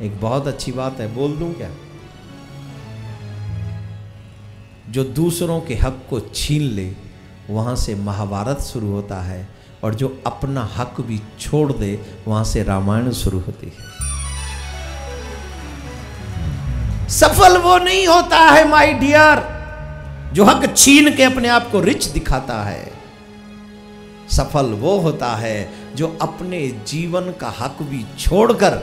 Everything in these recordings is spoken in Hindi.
एक बहुत अच्छी बात है, बोल दूं क्या? जो दूसरों के हक को छीन ले वहां से महाभारत शुरू होता है, और जो अपना हक भी छोड़ दे वहां से रामायण शुरू होती है। सफल वो नहीं होता है माय डियर जो हक छीन के अपने आप को रिच दिखाता है। सफल वो होता है जो अपने जीवन का हक भी छोड़कर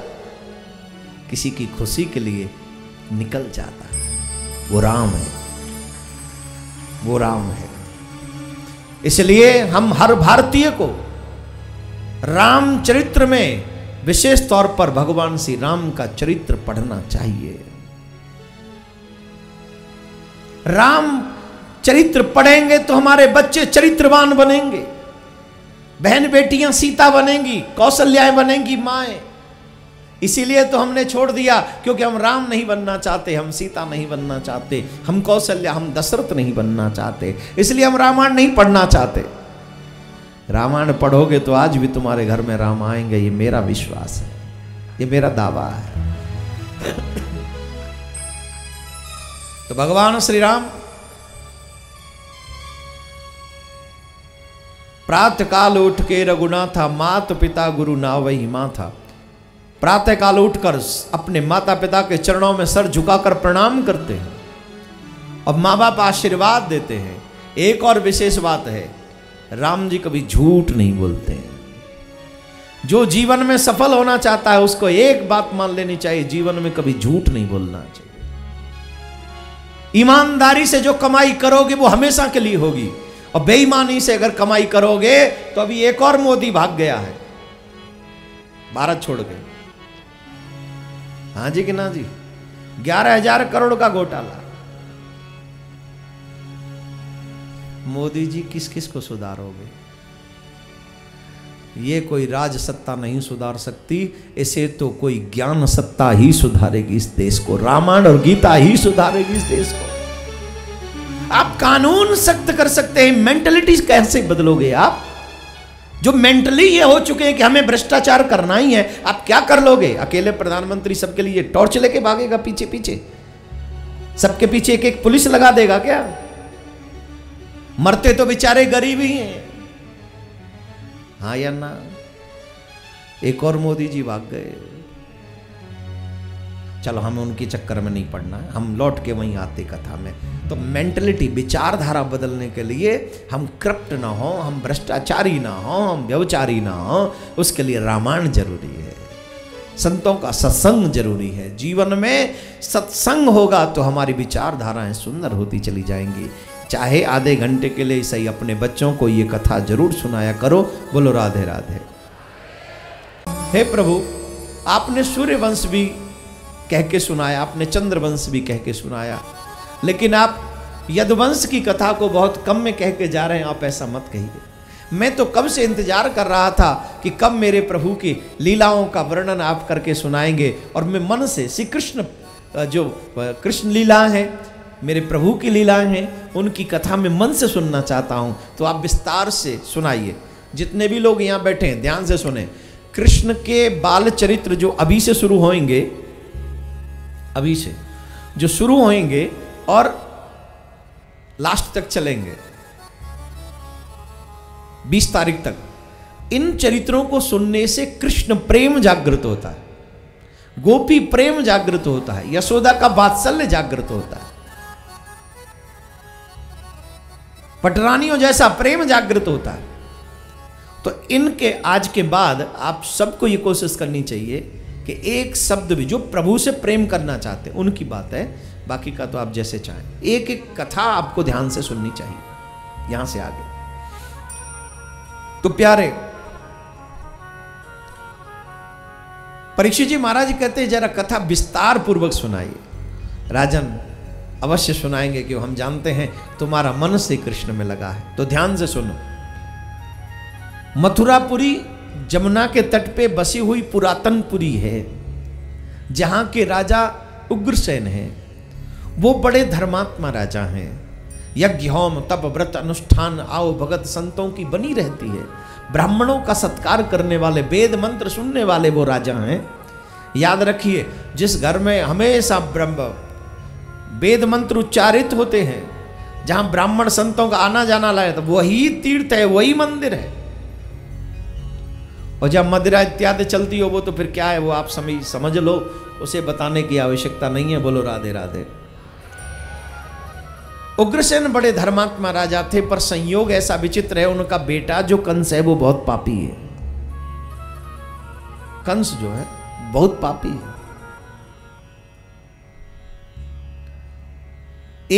किसी की खुशी के लिए निकल जाता है। वो राम है, वो राम है। इसलिए हम हर भारतीय को राम चरित्र में विशेष तौर पर भगवान श्री राम का चरित्र पढ़ना चाहिए। राम चरित्र पढ़ेंगे तो हमारे बच्चे चरित्रवान बनेंगे, बहन बेटियां सीता बनेंगी, कौशल्याएं बनेंगी माएं। इसीलिए तो हमने छोड़ दिया, क्योंकि हम राम नहीं बनना चाहते, हम सीता नहीं बनना चाहते, हम कौशल्या, हम दशरथ नहीं बनना चाहते, इसलिए हम रामायण नहीं पढ़ना चाहते। रामायण पढ़ोगे तो आज भी तुम्हारे घर में राम आएंगे, ये मेरा विश्वास है, ये मेरा दावा है। तो भगवान श्री राम प्रातः काल उठ के रघुनाथा, मात पिता गुरु नावहि माथा। प्रातः काल उठकर अपने माता पिता के चरणों में सर झुकाकर प्रणाम करते हैं और माँ बाप आशीर्वाद देते हैं। एक और विशेष बात है, राम जी कभी झूठ नहीं बोलते हैं। जो जीवन में सफल होना चाहता है उसको एक बात मान लेनी चाहिए, जीवन में कभी झूठ नहीं बोलना चाहिए। ईमानदारी से जो कमाई करोगे वो हमेशा के लिए होगी, और बेईमानी से अगर कमाई करोगे तो अभी एक और मोदी भाग गया है भारत छोड़ के। हाँ जी कि ना जी, 11,000 करोड़ का घोटाला। मोदी जी किस किस को सुधारोगे? ये कोई राज सत्ता नहीं सुधार सकती, इसे तो कोई ज्ञान सत्ता ही सुधारेगी इस देश को। रामायण और गीता ही सुधारेगी इस देश को। आप कानून सख्त कर सकते हैं, मेंटलिटी कैसे बदलोगे आप? जो मेंटली ये हो चुके हैं कि हमें भ्रष्टाचार करना ही है, आप क्या कर लोगे? अकेले प्रधानमंत्री सबके लिए टॉर्च लेके भागेगा पीछे पीछे? सबके पीछे एक एक पुलिस लगा देगा क्या? मरते तो बेचारे गरीब ही हैं। हाँ या ना? एक और मोदी जी भाग गए। चलो हमें उनके चक्कर में नहीं पड़ना है, हम लौट के वहीं आते कथा में। तो मेंटलिटी, विचारधारा बदलने के लिए हम करप्ट ना हो, हम भ्रष्टाचारी ना हो, हम व्यभिचारी ना हो, उसके लिए रामायण जरूरी है, संतों का सत्संग जरूरी है। जीवन में सत्संग होगा तो हमारी विचारधाराएं सुंदर होती चली जाएंगी। चाहे आधे घंटे के लिए सही अपने बच्चों को ये कथा जरूर सुनाया करो। बोलो राधे राधे। हे प्रभु, आपने सूर्यवंश भी कह के सुनाया, आपने चंद्रवंश भी कह के सुनाया, लेकिन आप यदुवंश की कथा को बहुत कम में कह के जा रहे हैं। आप ऐसा मत कहिए। मैं तो कब से इंतजार कर रहा था कि कब मेरे प्रभु की लीलाओं का वर्णन आप करके सुनाएंगे, और मैं मन से श्री कृष्ण, जो कृष्ण लीला है, मेरे प्रभु की लीलाएं हैं, उनकी कथा में मन से सुनना चाहता हूं। तो आप विस्तार से सुनाइए। जितने भी लोग यहाँ बैठे हैं ध्यान से सुने। कृष्ण के बाल चरित्र जो अभी से शुरू होंगे, अभी से जो शुरू होंगे और लास्ट तक चलेंगे 20 तारीख तक, इन चरित्रों को सुनने से कृष्ण प्रेम जागृत होता है, गोपी प्रेम जागृत होता है, यशोदा का वात्सल्य जागृत होता है, पटरानियों जैसा प्रेम जागृत होता है। तो इनके आज के बाद आप सबको ये कोशिश करनी चाहिए कि एक शब्द भी, जो प्रभु से प्रेम करना चाहते हैं उनकी बात है, बाकी का तो आप जैसे चाहें, एक एक कथा आपको ध्यान से सुननी चाहिए यहां से आगे। तो प्यारे परीक्षित जी महाराज जी कहते हैं जरा कथा विस्तार पूर्वक सुनाइए। राजन अवश्य सुनाएंगे, कि हम जानते हैं तुम्हारा मन श्री कृष्ण में लगा है। तो ध्यान से सुनो। मथुरापुरी जमुना के तट पे बसी हुई पुरातन पुरी है, जहां के राजा उग्रसेन हैं। वो बड़े धर्मात्मा राजा हैं। यज्ञ होम तप व्रत अनुष्ठान आओ भगत संतों की बनी रहती है। ब्राह्मणों का सत्कार करने वाले, वेद मंत्र सुनने वाले वो राजा हैं। याद रखिए, जिस घर में हमेशा ब्रह्म वेद मंत्र उच्चारित होते हैं, जहां ब्राह्मण संतों का आना जाना लाए, तो वही तीर्थ है, वही मंदिर है। और जब मदिरा इत्यादि चलती हो वो तो फिर क्या है, वो आप समझ लो, उसे बताने की आवश्यकता नहीं है। बोलो राधे राधे। उग्रसेन बड़े धर्मात्मा राजा थे, पर संयोग ऐसा विचित्र है, उनका बेटा जो कंस है वो बहुत पापी है। कंस जो है बहुत पापी है।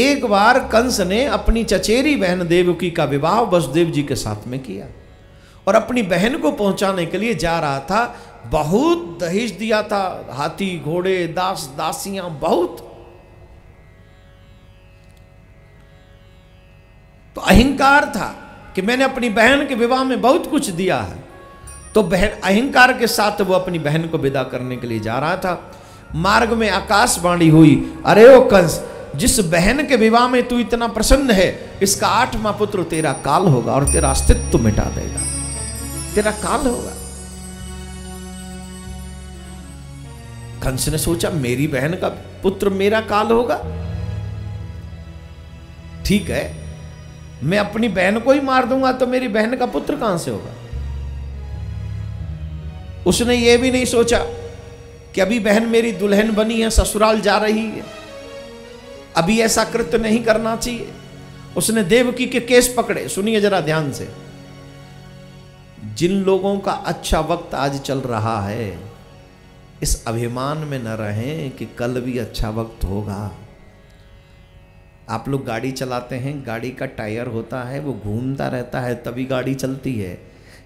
एक बार कंस ने अपनी चचेरी बहन देवकी का विवाह वसुदेव जी के साथ में किया और अपनी बहन को पहुंचाने के लिए जा रहा था। बहुत दहेज दिया था, हाथी घोड़े दास दासियां बहुत। तो अहंकार था कि मैंने अपनी बहन के विवाह में बहुत कुछ दिया है। तो बहन अहंकार के साथ वो अपनी बहन को विदा करने के लिए जा रहा था। मार्ग में आकाशवाणी हुई, अरे ओ कंस, जिस बहन के विवाह में तू इतना प्रसन्न है, इसका 8वां पुत्र तेरा काल होगा और तेरा अस्तित्व मिटा देगा, तेरा काल होगा। कंस ने सोचा, मेरी बहन का पुत्र मेरा काल होगा, ठीक है, मैं अपनी बहन को ही मार दूंगा तो मेरी बहन का पुत्र कहां से होगा। उसने ये भी नहीं सोचा कि अभी बहन मेरी दुल्हन बनी है, ससुराल जा रही है, अभी ऐसा कृत्य नहीं करना चाहिए। उसने देवकी के केस पकड़े। सुनिए जरा ध्यान से, जिन लोगों का अच्छा वक्त आज चल रहा है, इस अभिमान में न रहें कि कल भी अच्छा वक्त होगा। आप लोग गाड़ी चलाते हैं, गाड़ी का टायर होता है, वो घूमता रहता है तभी गाड़ी चलती है।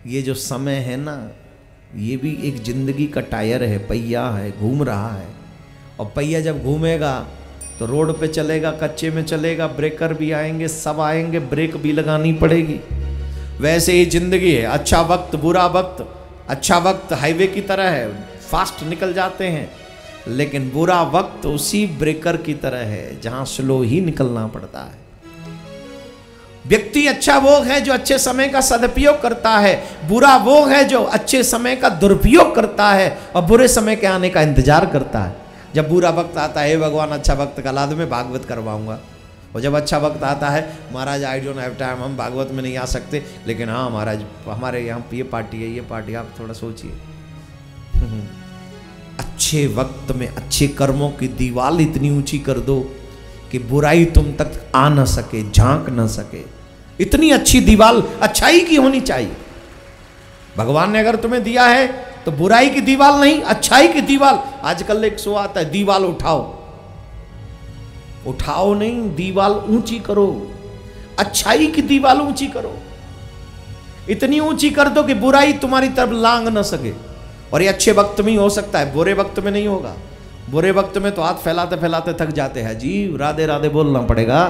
ये जो समय है ना, ये भी एक जिंदगी का टायर है, पहिया है, घूम रहा है। और पहिया जब घूमेगा तो रोड पे चलेगा, कच्चे में चलेगा, ब्रेकर भी आएंगे, सब आएंगे, ब्रेक भी लगानी पड़ेगी। वैसे ही जिंदगी है, अच्छा वक्त बुरा वक्त। अच्छा वक्त हाईवे की तरह है, फास्ट निकल जाते हैं, लेकिन बुरा वक्त उसी ब्रेकर की तरह है, जहां स्लो ही निकलना पड़ता है। व्यक्ति अच्छा वो है जो अच्छे समय का सदुपयोग करता है, बुरा वो है जो अच्छे समय का दुरुपयोग करता है और बुरे समय के आने का इंतजार करता है। जब बुरा वक्त आता है, हे भगवान अच्छा वक्त का ला दो, मैं भागवत करवाऊंगा। और जब अच्छा वक्त आता है, महाराज आई डोंट हैव टाइम, हम भागवत में नहीं आ सकते, लेकिन हाँ महाराज हमारे यहाँ ये पार्टी है, ये पार्टी, आप थोड़ा सोचिए। अच्छे वक्त में अच्छे कर्मों की दीवार इतनी ऊंची कर दो कि बुराई तुम तक आ न सके, झांक न सके। इतनी अच्छी दीवार अच्छाई की होनी चाहिए। भगवान ने अगर तुम्हें दिया है तो बुराई की दीवार नहीं, अच्छाई की दीवार। आजकल एक शो आता है, दीवार उठाओ, उठाओ नहीं, दीवार ऊंची करो, अच्छाई की दीवार ऊंची करो। इतनी ऊंची कर दो कि बुराई तुम्हारी तरफ लांग न सके। और ये अच्छे वक्त में ही हो सकता है, बुरे वक्त में नहीं होगा। बुरे वक्त में तो हाथ फैलाते फैलाते थक जाते हैं जी, राधे राधे बोलना पड़ेगा।